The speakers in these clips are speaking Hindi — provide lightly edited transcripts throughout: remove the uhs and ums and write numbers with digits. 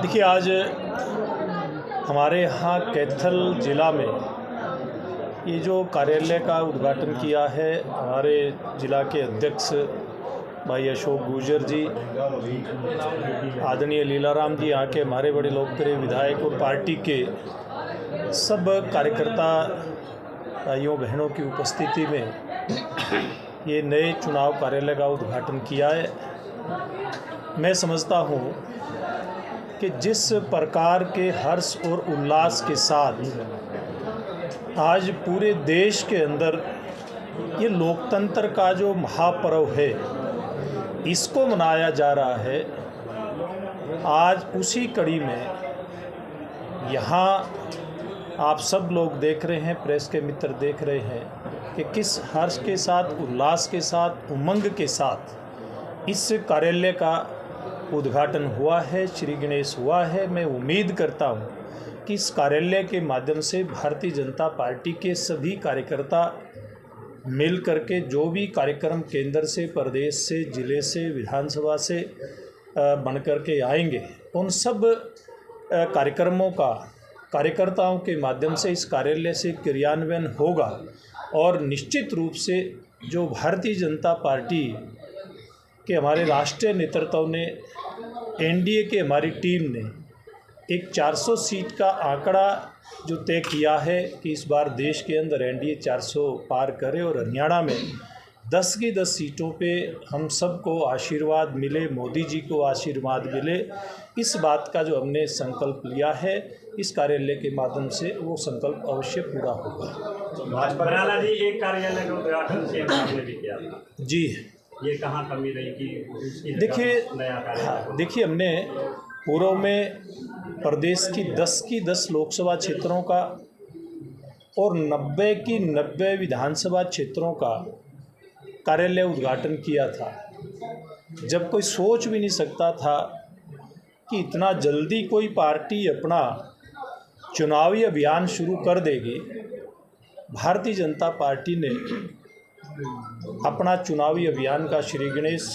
देखिए, आज हमारे यहाँ कैथल ज़िला में ये जो कार्यालय का उद्घाटन किया है हमारे ज़िला के अध्यक्ष भाई अशोक गुर्जर जी, आदरणीय लीलाराम जी, यहाँ के हमारे बड़े लोकप्रिय विधायक और पार्टी के सब कार्यकर्ता भाइयों बहनों की उपस्थिति में ये नए चुनाव कार्यालय का उद्घाटन किया है। मैं समझता हूँ कि जिस प्रकार के हर्ष और उल्लास के साथ आज पूरे देश के अंदर ये लोकतंत्र का जो महापर्व है इसको मनाया जा रहा है, आज उसी कड़ी में यहाँ आप सब लोग देख रहे हैं, प्रेस के मित्र देख रहे हैं कि किस हर्ष के साथ, उल्लास के साथ, उमंग के साथ इस कार्यालय का उद्घाटन हुआ है, श्री गणेश हुआ है। मैं उम्मीद करता हूँ कि इस कार्यालय के माध्यम से भारतीय जनता पार्टी के सभी कार्यकर्ता मिल करके जो भी कार्यक्रम केंद्र से, प्रदेश से, ज़िले से, विधानसभा से बन कर के आएंगे, उन सब कार्यक्रमों का कार्यकर्ताओं के माध्यम से इस कार्यालय से क्रियान्वयन होगा और निश्चित रूप से जो भारतीय जनता पार्टी के हमारे राष्ट्रीय नेतृत्व ने, एनडीए के हमारी टीम ने एक 400 सीट का आंकड़ा जो तय किया है कि इस बार देश के अंदर एनडीए 400 पार करे और हरियाणा में 10 की 10 सीटों पे हम सबको आशीर्वाद मिले, मोदी जी को आशीर्वाद मिले, इस बात का जो हमने संकल्प लिया है, इस कार्यालय के माध्यम से वो संकल्प अवश्य पूरा होगा। बराला जी, एक कार्यालय का उद्घाटन से आपने भी किया था जी, ये कहाँ कमी रही कि देखिए हमने पूर्व में प्रदेश की 10 की 10 लोकसभा क्षेत्रों का और 90 की 90 विधानसभा क्षेत्रों का कार्यालय उद्घाटन किया था। जब कोई सोच भी नहीं सकता था कि इतना जल्दी कोई पार्टी अपना चुनावी अभियान शुरू कर देगी, भारतीय जनता पार्टी ने अपना चुनावी अभियान का श्री गणेश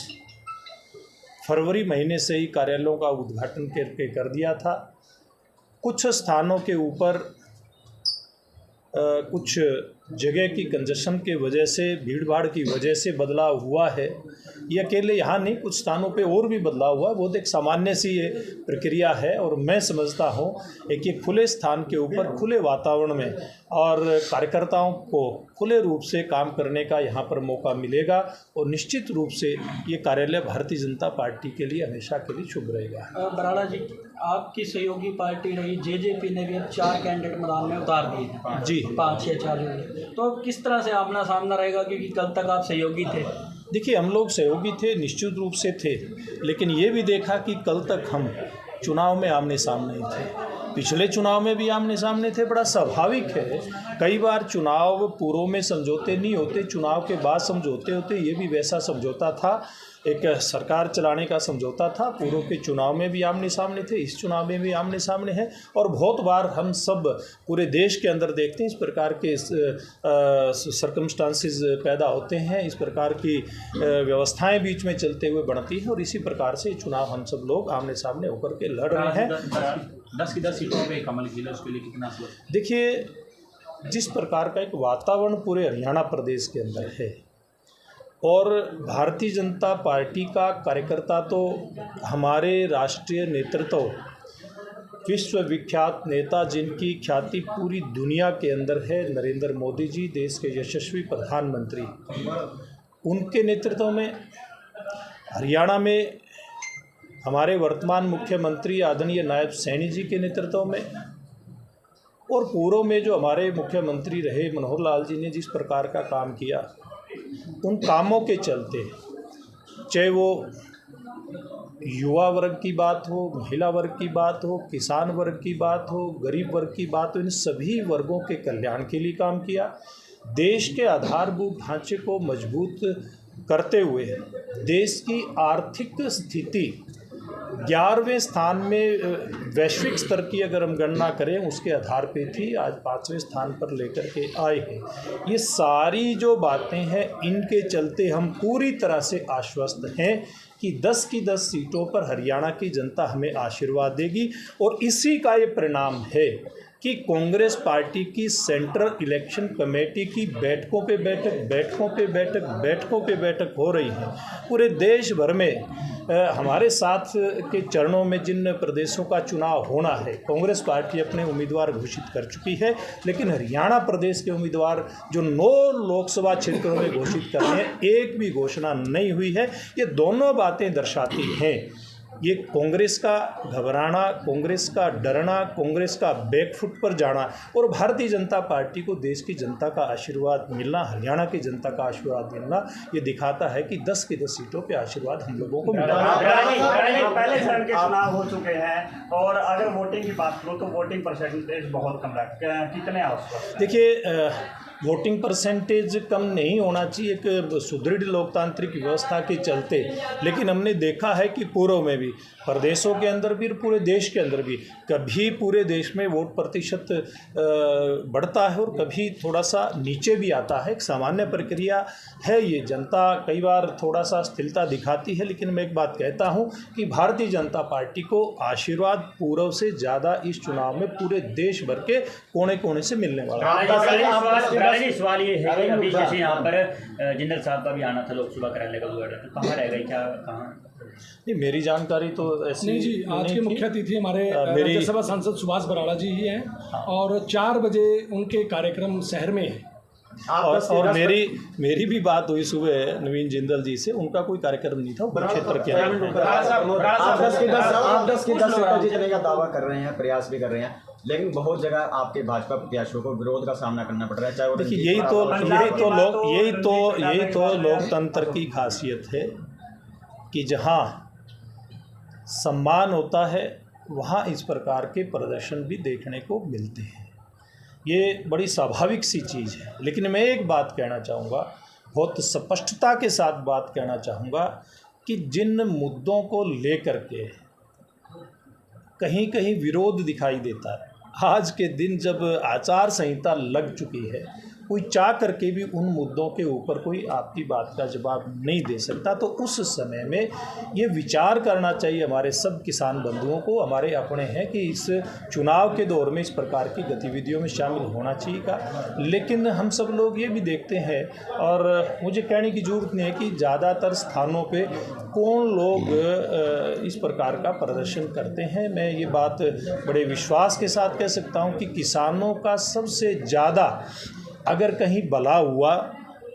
फरवरी महीने से ही कार्यालयों का उद्घाटन करके कर दिया था। कुछ स्थानों के ऊपर कुछ जगह की कंजेशन के वजह से, भीड़ भाड़ की वजह से बदलाव हुआ है। ये अकेले यहाँ नहीं, कुछ स्थानों पे और भी बदलाव हुआ है। बहुत एक सामान्य सी ये प्रक्रिया है और मैं समझता हूँ एक ये खुले स्थान के ऊपर, खुले वातावरण में और कार्यकर्ताओं को खुले रूप से काम करने का यहाँ पर मौका मिलेगा और निश्चित रूप से ये कार्यालय भारतीय जनता पार्टी के लिए हमेशा के लिए शुभ रहेगा। बराला जी, आपकी सहयोगी पार्टी रही जेजेपी ने भी 4 कैंडिडेट मैदान में उतार दिए हैं जी, 5 या 4 लोग, तो किस तरह से आमना सामना रहेगा, क्योंकि कल तक आप सहयोगी थे? देखिए, हम लोग सहयोगी थे, निश्चित रूप से थे, लेकिन ये भी देखा कि कल तक हम चुनाव में आमने सामने ही थे। पिछले चुनाव में भी आमने सामने थे। बड़ा स्वाभाविक है, कई बार चुनाव पूर्व में समझौते नहीं होते, चुनाव के बाद समझौते होते। ये भी वैसा समझौता था, एक सरकार चलाने का समझौता था। पूर्व के चुनाव में भी आमने सामने थे, इस चुनाव में भी आमने सामने हैं और बहुत बार हम सब पूरे देश के अंदर देखते हैं इस प्रकार के सर्कमस्टांसिस पैदा होते हैं, इस प्रकार की व्यवस्थाएं बीच में चलते हुए बढ़ती हैं और इसी प्रकार से चुनाव हम सब लोग आमने सामने होकर के लड़ रहे हैं। 10 की 10 सीटों पे कमल खिला, उसके लिए कितना? देखिए, जिस प्रकार का एक वातावरण पूरे हरियाणा प्रदेश के अंदर है और भारतीय जनता पार्टी का कार्यकर्ता तो हमारे राष्ट्रीय नेतृत्व, विश्व विख्यात नेता जिनकी ख्याति पूरी दुनिया के अंदर है, नरेंद्र मोदी जी, देश के यशस्वी प्रधानमंत्री, उनके नेतृत्व में हरियाणा में हमारे वर्तमान मुख्यमंत्री आदरणीय नायब सैनी जी के नेतृत्व में और पूर्व में जो हमारे मुख्यमंत्री रहे मनोहर लाल जी ने जिस प्रकार का काम किया, उन कामों के चलते, चाहे वो युवा वर्ग की बात हो, महिला वर्ग की बात हो, किसान वर्ग की बात हो, गरीब वर्ग की बात हो, इन सभी वर्गों के कल्याण के लिए काम किया। देश के आधारभूत ढांचे को मजबूत करते हुए देश की आर्थिक स्थिति 11वें स्थान में वैश्विक स्तर की अगर हम गणना करें उसके आधार पे थी, आज 5वें स्थान पर लेकर के आए हैं। ये सारी जो बातें हैं इनके चलते हम पूरी तरह से आश्वस्त हैं कि 10 की 10 सीटों पर हरियाणा की जनता हमें आशीर्वाद देगी और इसी का ये परिणाम है कि कांग्रेस पार्टी की सेंट्रल इलेक्शन कमेटी की बैठकों पे बैठक हो रही है। पूरे देश भर में हमारे साथ के चरणों में जिन प्रदेशों का चुनाव होना है, कांग्रेस पार्टी अपने उम्मीदवार घोषित कर चुकी है, लेकिन हरियाणा प्रदेश के उम्मीदवार जो 9 लोकसभा क्षेत्रों में घोषिट करने हैं, एक भी घोषणा नहीं हुई है। ये दोनों बातें दर्शाती हैं, ये कांग्रेस का घबराना, कांग्रेस का डरना, कांग्रेस का बैकफुट पर जाना और भारतीय जनता पार्टी को देश की जनता का आशीर्वाद मिलना, हरियाणा की जनता का आशीर्वाद मिलना, ये दिखाता है कि 10 की 10 सीटों पे आशीर्वाद हम लोगों को मिला। पहले चरण के चुनाव हो चुके हैं और अगर वोटिंग की बात करो तो वोटिंग परसेंटेज बहुत कम है, कितने हैं उस पर? देखिए, वोटिंग परसेंटेज कम नहीं होना चाहिए एक सुदृढ़ लोकतांत्रिक व्यवस्था के चलते, लेकिन हमने देखा है कि पूर्व में भी, प्रदेशों के अंदर भी और पूरे देश के अंदर भी, कभी पूरे देश में वोट प्रतिशत बढ़ता है और कभी थोड़ा सा नीचे भी आता है। एक सामान्य प्रक्रिया है ये। जनता कई बार थोड़ा सा स्थिरता दिखाती है, लेकिन मैं एक बात कहता हूँ कि भारतीय जनता पार्टी को आशीर्वाद पूर्व से ज़्यादा इस चुनाव में पूरे देश भर के कोने कोने से मिलने वाला है। सवाल ये है कि अभी जैसे यहाँ पर जिंदल साहब का भी आना था लोकसभा कार्यालय का उद्घाटन, तो कहाँ रह गई, क्या कहाँ? नहीं, मेरी जानकारी तो ऐसी नहीं जी, आज के मुख्य अतिथि हमारे राज्यसभा सांसद सुभाष बराड़ा जी ही हैं और 4 बजे उनके कार्यक्रम शहर में है। और मेरी भी बात हुई सुबह नवीन जिंदल जी से, उनका कोई कार्यक्रम नहीं था क्षेत्र के। आप 10 की 10 सीटें जीतने का दावा कर रहे हैं, प्रयास भी कर रहे हैं, लेकिन बहुत जगह आपके भाजपा प्रत्याशियों को विरोध का सामना करना पड़ रहा है। चाहे वो देखिए, यही तो लोकतंत्र की खासियत है कि जहाँ सम्मान होता है वहाँ इस प्रकार के प्रदर्शन भी देखने को मिलते हैं। ये बड़ी स्वाभाविक सी चीज़ है। लेकिन मैं एक बात कहना चाहूँगा, बहुत स्पष्टता के साथ बात कहना चाहूँगा कि जिन मुद्दों को लेकर के कहीं कहीं विरोध दिखाई देता है, आज के दिन जब आचार संहिता लग चुकी है, कोई चाह करके भी उन मुद्दों के ऊपर कोई आपकी बात का जवाब नहीं दे सकता। तो उस समय में ये विचार करना चाहिए हमारे सब किसान बंधुओं को, हमारे अपने हैं, कि इस चुनाव के दौर में इस प्रकार की गतिविधियों में शामिल होना चाहिए का। लेकिन हम सब लोग ये भी देखते हैं, और मुझे कहने की ज़रूरत नहीं है कि ज़्यादातर स्थानों पे कौन लोग इस प्रकार का प्रदर्शन करते हैं। मैं ये बात बड़े विश्वास के साथ कह सकता हूँ कि किसानों का सबसे ज़्यादा अगर कहीं भला हुआ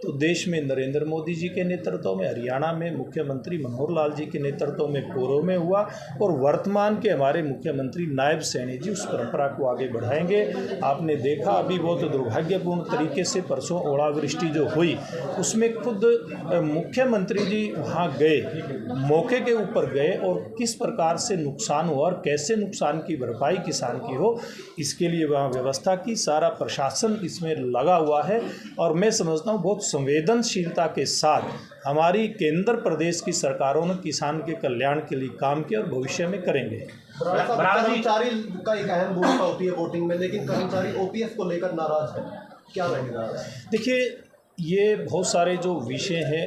तो देश में नरेंद्र मोदी जी के नेतृत्व में, हरियाणा में मुख्यमंत्री मनोहर लाल जी के नेतृत्व में पूर्व में हुआ, और वर्तमान के हमारे मुख्यमंत्री नायब सैनी जी उस परंपरा को आगे बढ़ाएंगे। आपने देखा अभी बहुत दुर्भाग्यपूर्ण तरीके से परसों ओलावृष्टि जो हुई, उसमें खुद मुख्यमंत्री जी वहाँ गए, मौके के ऊपर गए, और किस प्रकार से नुकसान हुआ और कैसे नुकसान की भरपाई किसान की हो, इसके लिए वहाँ व्यवस्था की, सारा प्रशासन इसमें लगा हुआ है। और मैं समझता हूँ बहुत संवेदनशीलता के साथ हमारी केंद्र प्रदेश की सरकारों ने किसान के कल्याण के लिए काम किया और भविष्य में करेंगे। कर्मचारी का एक अहम भूमिका होती है वोटिंग में, लेकिन कर्मचारी ओपीएस को लेकर नाराज है, क्या रहेगा? देखिए, ये बहुत सारे जो विषय हैं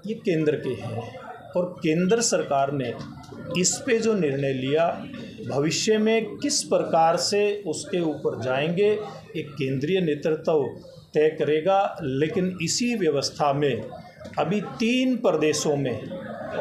ये केंद्र के हैं, और केंद्र सरकार ने इस पे जो निर्णय लिया, भविष्य में किस प्रकार से उसके ऊपर जाएंगे, एक केंद्रीय नेतृत्व तय करेगा। लेकिन इसी व्यवस्था में अभी 3 प्रदेशों में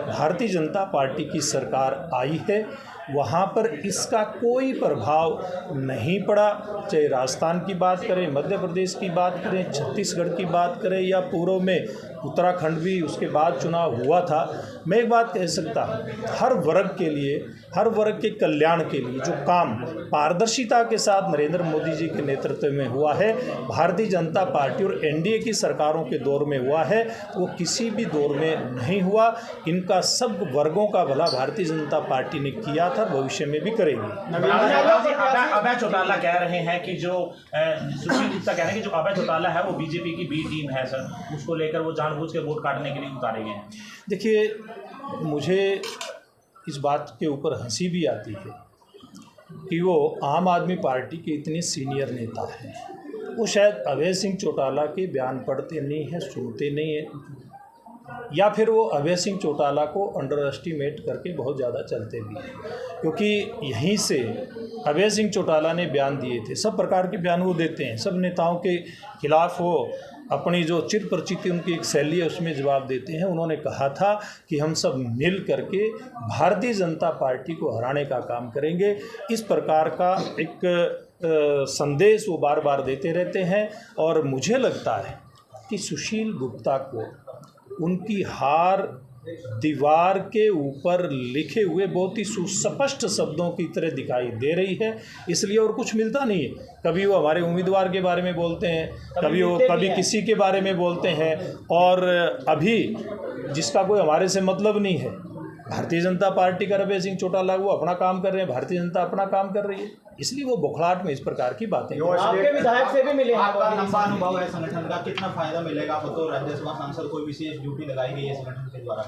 भारतीय जनता पार्टी की सरकार आई है, वहाँ पर इसका कोई प्रभाव नहीं पड़ा। चाहे राजस्थान की बात करें, मध्य प्रदेश की बात करें, छत्तीसगढ़ की बात करें, या पूर्व में उत्तराखंड भी उसके बाद चुनाव हुआ था। मैं एक बात कह सकता हूँ, हर वर्ग के लिए, हर वर्ग के कल्याण के लिए जो काम पारदर्शिता के साथ नरेंद्र मोदी जी के नेतृत्व में हुआ है, भारतीय जनता पार्टी और एनडीए की सरकारों के दौर में हुआ है, वो किसी भी दौर में नहीं हुआ। इनका सब वर्गों का भला भारतीय जनता पार्टी ने किया था, भविष्य में भी करेगी। अभय चौटाला कह रहे हैं कि जो सुशील गुप्ता कह रहे हैं कि जो अभय चौटाला है वो बीजेपी की बी टीम है सर, उसको लेकर वो जानबूझ के वोट काटने के लिए उतारे गए हैं। देखिए, मुझे इस बात के ऊपर हंसी भी आती है कि वो आम आदमी पार्टी के इतने सीनियर नेता हैं, वो शायद अभय सिंह चौटाला के बयान पढ़ते नहीं हैं, सुनते नहीं हैं, या फिर वो अभय सिंह चौटाला को अंडर एस्टिमेट करके बहुत ज़्यादा चलते भी हैं, क्योंकि यहीं से अभय सिंह चौटाला ने बयान दिए थे। सब प्रकार के बयान वो देते हैं, सब नेताओं के खिलाफ वो अपनी जो चिर परिचिति उनकी एक शैली है उसमें जवाब देते हैं। उन्होंने कहा था कि हम सब मिल करके भारतीय जनता पार्टी को हराने का काम करेंगे। इस प्रकार का एक संदेश वो बार बार देते रहते हैं। और मुझे लगता है कि सुशील गुप्ता को उनकी हार दीवार के ऊपर लिखे हुए बहुत ही सुस्पष्ट शब्दों की तरह दिखाई दे रही है, इसलिए और कुछ मिलता नहीं है। कभी वो हमारे उम्मीदवार के बारे में बोलते हैं, कभी किसी के बारे में बोलते हैं, और अभी जिसका कोई हमारे से मतलब नहीं है। भारतीय जनता पार्टी का अभय सिंह चौटाला वो अपना काम कर रहे हैं, भारतीय जनता अपना काम कर रही है, इसलिए वो बौखलाहट में इस प्रकार की बातें। आपके विधायक से भी मिले, आपका लंबा अनुभव है संगठन का, कितना फायदा मिलेगा? तो राज्यसभा सांसद कोई विशेष ड्यूटी लगाई गई है संगठन के द्वारा?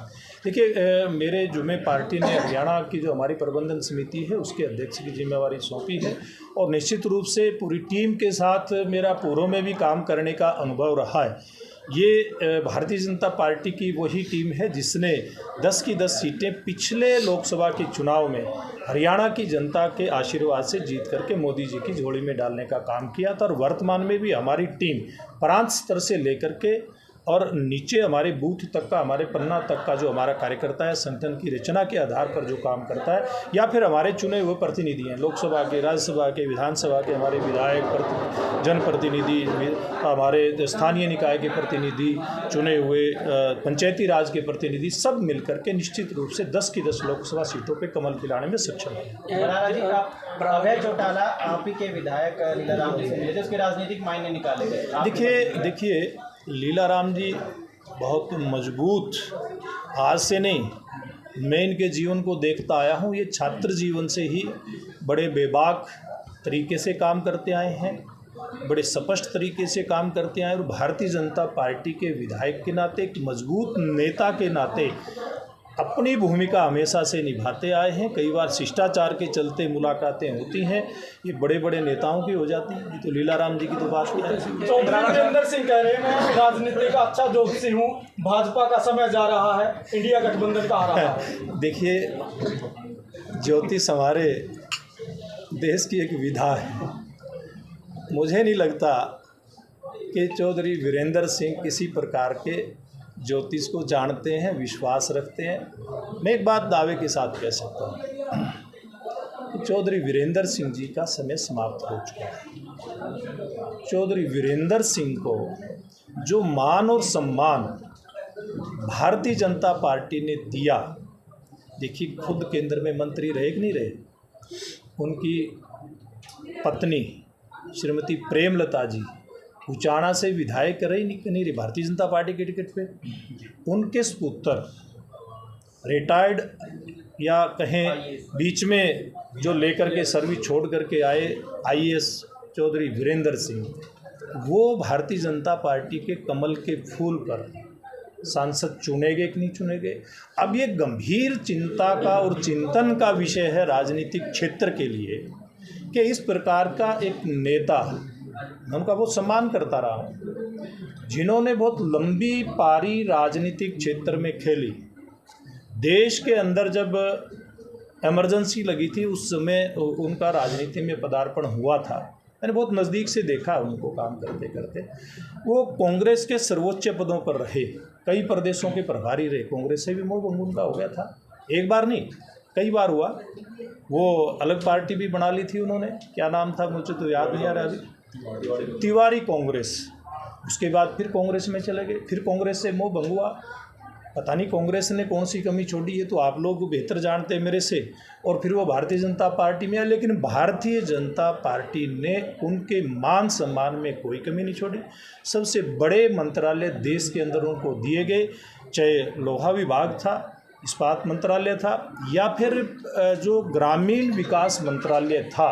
देखिए, मेरे जुम्मे पार्टी ने हरियाणा की जो हमारी प्रबंधन समिति है उसके अध्यक्ष की जिम्मेवारी सौंपी है, और निश्चित रूप से पूरी टीम के साथ मेरा पूर्व में भी काम करने का अनुभव रहा है। ये भारतीय जनता पार्टी की वही टीम है जिसने 10 की 10 सीटें पिछले लोकसभा के चुनाव में हरियाणा की जनता के आशीर्वाद से जीत करके मोदी जी की झोली में डालने का काम किया था। और वर्तमान में भी हमारी टीम प्रांत स्तर से लेकर के और नीचे हमारे बूथ तक का, हमारे पन्ना तक का जो हमारा कार्यकर्ता है, संगठन की रचना के आधार पर जो काम करता है, या फिर हमारे चुने हुए प्रतिनिधि हैं, लोकसभा के, राज्यसभा के, विधानसभा के हमारे विधायक, जनप्रतिनिधि, हमारे स्थानीय निकाय के प्रतिनिधि, चुने हुए पंचायती राज के प्रतिनिधि, सब मिलकर के निश्चित रूप से 10 की 10 लोकसभा सीटों पर कमल खिलाने में सक्षम है। अभय चौटाला आप ही के विधायक लीलाराम जी से मिले, उसके राजनीतिक मायने निकाले गए। देखिए लीलाराम जी बहुत मजबूत, आज से नहीं, मैं इनके जीवन को देखता आया हूँ। ये छात्र जीवन से ही बड़े बेबाक तरीके से काम करते आए हैं, बड़े स्पष्ट तरीके से काम करते आए, और भारतीय जनता पार्टी के विधायक के नाते, एक मजबूत नेता के नाते अपनी भूमिका हमेशा से निभाते आए हैं। कई बार शिष्टाचार के चलते मुलाकातें होती हैं, ये बड़े बड़े नेताओं की हो जाती हैं। ये तो लीलाराम जी की तो बात है। चौधरी वीरेंद्र सिंह कह रहे हैं मैं राजनीति का अच्छा जोशी हूँ, भाजपा का समय जा रहा है, इंडिया गठबंधन का आ रहा है। देखिए, ज्योतिष हमारे देश की एक विधा है। मुझे नहीं लगता कि चौधरी वीरेंद्र सिंह किसी प्रकार के ज्योतिष को जानते हैं, विश्वास रखते हैं। मैं एक बात दावे के साथ कह सकता हूँ कि चौधरी वीरेंद्र सिंह जी का समय समाप्त हो चुका है। चौधरी वीरेंद्र सिंह को जो मान और सम्मान भारतीय जनता पार्टी ने दिया, देखिए खुद केंद्र में मंत्री रहे कि नहीं रहे, उनकी पत्नी श्रीमती प्रेमलता जी उचाना से विधायक रही नहीं रही भारतीय जनता पार्टी के टिकट पे, उनके सुपुत्र रिटायर्ड या कहें बीच में जो लेकर के सर्विस छोड़ करके आए IAS चौधरी वीरेंद्र सिंह, वो भारतीय जनता पार्टी के कमल के फूल पर सांसद चुने गए कि नहीं चुने गए। अब ये गंभीर चिंता का और चिंतन का विषय है राजनीतिक क्षेत्र के लिए कि इस प्रकार का एक नेता, मैं उनका बहुत सम्मान करता रहा हूँ, जिन्होंने बहुत लंबी पारी राजनीतिक क्षेत्र में खेली। देश के अंदर जब इमरजेंसी लगी थी उस समय उनका राजनीति में पदार्पण हुआ था, मैंने बहुत नज़दीक से देखा उनको काम करते करते। वो कांग्रेस के सर्वोच्च पदों पर रहे, कई प्रदेशों के प्रभारी रहे, कांग्रेस से भी मोह भंग उनका हो गया था, एक बार नहीं कई बार हुआ। वो अलग पार्टी भी बना ली थी उन्होंने, क्या नाम था मुझे तो याद नहीं आ रहा अभी, तिवारी कांग्रेस। उसके बाद फिर कांग्रेस में चले गए, फिर कांग्रेस से मोह भंग हुआ। पता नहीं कांग्रेस ने कौन सी कमी छोड़ी है, तो आप लोग बेहतर जानते हैं मेरे से। और फिर वो भारतीय जनता पार्टी में आए, लेकिन भारतीय जनता पार्टी ने उनके मान सम्मान में कोई कमी नहीं छोड़ी। सबसे बड़े मंत्रालय देश के अंदर उनको दिए गए, चाहे लोहा विभाग था, इस्पात मंत्रालय था, या फिर जो ग्रामीण विकास मंत्रालय था।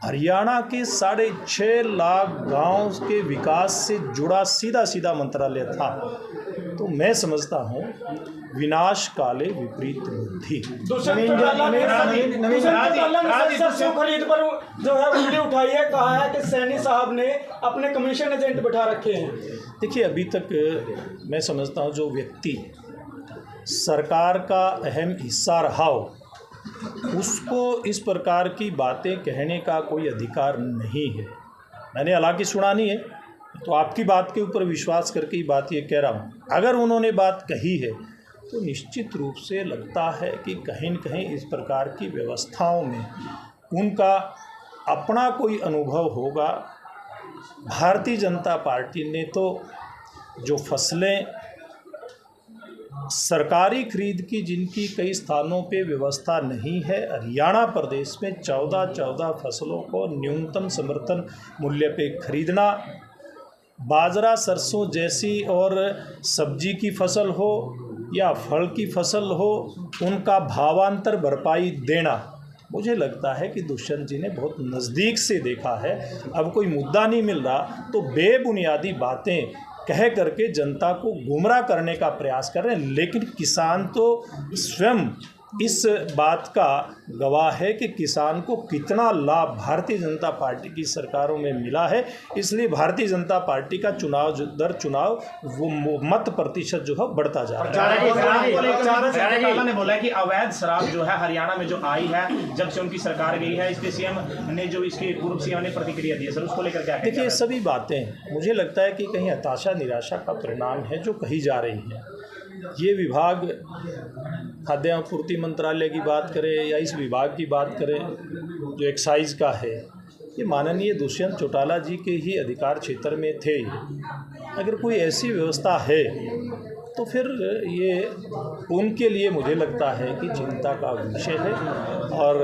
हरियाणा के 6.5 लाख गांव के विकास से जुड़ा सीधा सीधा मंत्रालय था। तो मैं समझता हूँ विनाश काले विपरीत बुद्धि। दुष्यंत चौटाला ने सरसों खरीद पर जो है उंगली उठाई है, कहा है कि सैनी साहब ने अपने कमीशन एजेंट बैठा रखे हैं। देखिए, अभी तक मैं समझता हूँ जो व्यक्ति सरकार का अहम हिस्सा रहा हो उसको इस प्रकार की बातें कहने का कोई अधिकार नहीं है। मैंने हालांकि सुना नहीं है, तो आपकी बात के ऊपर विश्वास करके ही बात ये कह रहा हूँ। अगर उन्होंने बात कही है तो निश्चित रूप से लगता है कि कहीं न कहीं इस प्रकार की व्यवस्थाओं में उनका अपना कोई अनुभव होगा। भारतीय जनता पार्टी ने तो जो फसलें सरकारी खरीद की जिनकी कई स्थानों पे व्यवस्था नहीं है, हरियाणा प्रदेश में 14 फसलों को न्यूनतम समर्थन मूल्य पे खरीदना, बाजरा सरसों जैसी और सब्जी की फसल हो या फल की फसल हो उनका भावांतर भरपाई देना, मुझे लगता है कि दुष्यंत जी ने बहुत नज़दीक से देखा है। अब कोई मुद्दा नहीं मिल रहा तो बेबुनियादी बातें कह करके जनता को गुमराह करने का प्रयास कर रहे हैं। लेकिन किसान तो स्वयं इस बात का गवाह है कि किसान को कितना लाभ भारतीय जनता पार्टी की सरकारों में मिला है। इसलिए भारतीय जनता पार्टी का चुनाव दर चुनाव वो मत प्रतिशत जो है बढ़ता जा रहा है। चौटाला ने बोला कि अवैध शराब जो है हरियाणा में जो आई है जब से उनकी सरकार गई है, इसके सीएम ने जो इसके पूर्व सीएम ने प्रतिक्रिया दी है, सर उसको लेकर क्या? देखिए, सभी बातें मुझे लगता है कि कहीं हताशा निराशा का परिणाम है जो कही जा रही है। ये विभाग खाद्य आपूर्ति मंत्रालय की बात करें या इस विभाग की बात करें जो एक्साइज का है, ये माननीय दुष्यंत चौटाला जी के ही अधिकार क्षेत्र में थे। अगर कोई ऐसी व्यवस्था है तो फिर ये उनके लिए मुझे लगता है कि चिंता का विषय है। और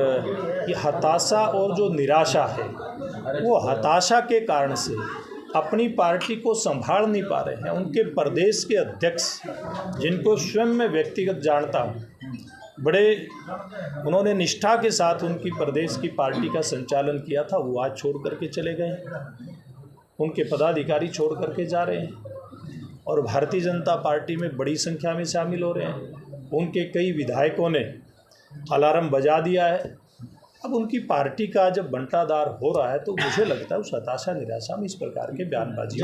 ये हताशा और जो निराशा है वो हताशा के कारण से अपनी पार्टी को संभाल नहीं पा रहे हैं। उनके प्रदेश के अध्यक्ष, जिनको स्वयं मैं व्यक्तिगत जानता हूँ, बड़े उन्होंने निष्ठा के साथ उनकी प्रदेश की पार्टी का संचालन किया था, वो आज छोड़ करके चले गए। उनके पदाधिकारी छोड़ करके जा रहे हैं और भारतीय जनता पार्टी में बड़ी संख्या में शामिल हो रहे हैं। उनके कई विधायकों ने अलार्म बजा दिया है। अब उनकी पार्टी का जब बंटादार हो रहा है तो मुझे लगता है उस हताशा निराशा में इस प्रकार के बयानबाजी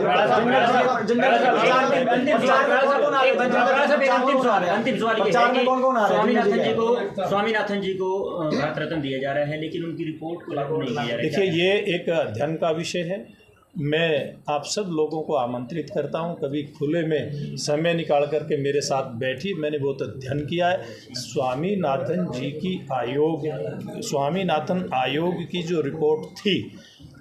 स्वामीनाथन जी को भारत रत्न दिया जा रहा है, लेकिन उनकी रिपोर्ट को लागू नहीं किया जा रहा है। देखिए, ये एक अध्ययन का विषय है। मैं आप सब लोगों को आमंत्रित करता हूं, कभी खुले में समय निकाल करके मेरे साथ बैठी। मैंने बहुत अध्ययन किया है। स्वामीनाथन आयोग की जो रिपोर्ट थी,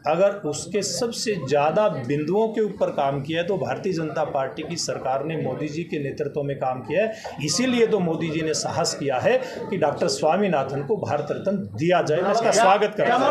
अगर उसके सबसे ज़्यादा बिंदुओं के ऊपर काम किया है तो भारतीय जनता पार्टी की सरकार ने मोदी जी के नेतृत्व में काम किया है। इसीलिए तो मोदी जी ने साहस किया है कि डॉक्टर स्वामीनाथन को भारत रत्न दिया जाए। मैं इसका स्वागत करता हूँ।